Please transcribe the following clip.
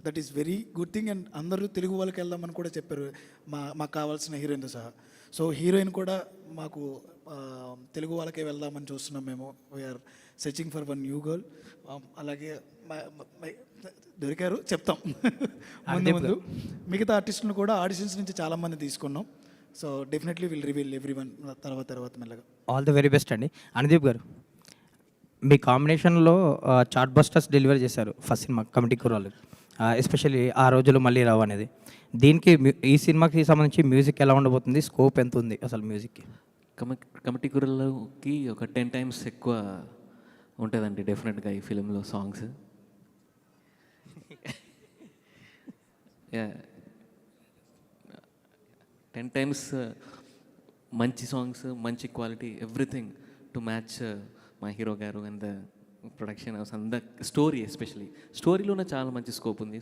That is very good thing. And అందరూ తెలుగు వాళ్ళకి వెళ్దామని కూడా చెప్పారు, మాకు కావాల్సిన హీరోయిన్తో సహా. సో హీరోయిన్ కూడా మాకు తెలుగు వాళ్ళకే వెళ్దామని చూస్తున్నాం మేము. We are searching for one new girl. అలాగే దొరికారు చెప్తాం ముందు మిగతా ఆర్టిస్టులను కూడా ఆడిషన్స్ నుంచి చాలామంది తీసుకున్నాం. So definitely will reveal every one తర్వాత మెల్లగా. ఆల్ ది వెరీ బెస్ట్ అండి. అనుదీప్ గారు, మీ కాంబినేషన్లో చార్ట్ బస్టర్స్ డెలివరీ చేశారు ఫస్ట్ సినిమా కమిటీ కుర్రాళ్ళు, ఎస్పెషల్లీ ఆ రోజులు మళ్ళీ రావు అనేది. దీనికి ఈ సినిమాకి సంబంధించి మ్యూజిక్ ఎలా ఉండబోతుంది, స్కోప్ ఎంత ఉంది అసలు మ్యూజిక్కి? కమిటీ కుర్రలకి ఒక 10 times ఎక్కువ ఉంటుందండి డెఫినెట్గా ఈ ఫిలింలో సాంగ్స్. 10 times మంచి సాంగ్స్, మంచి క్వాలిటీ, ఎవ్రీథింగ్ టు మ్యాచ్ మా హీరో గారు and the production house and the story. Especially స్టోరీలోనే చాలా మంచి స్కోప్ ఉంది.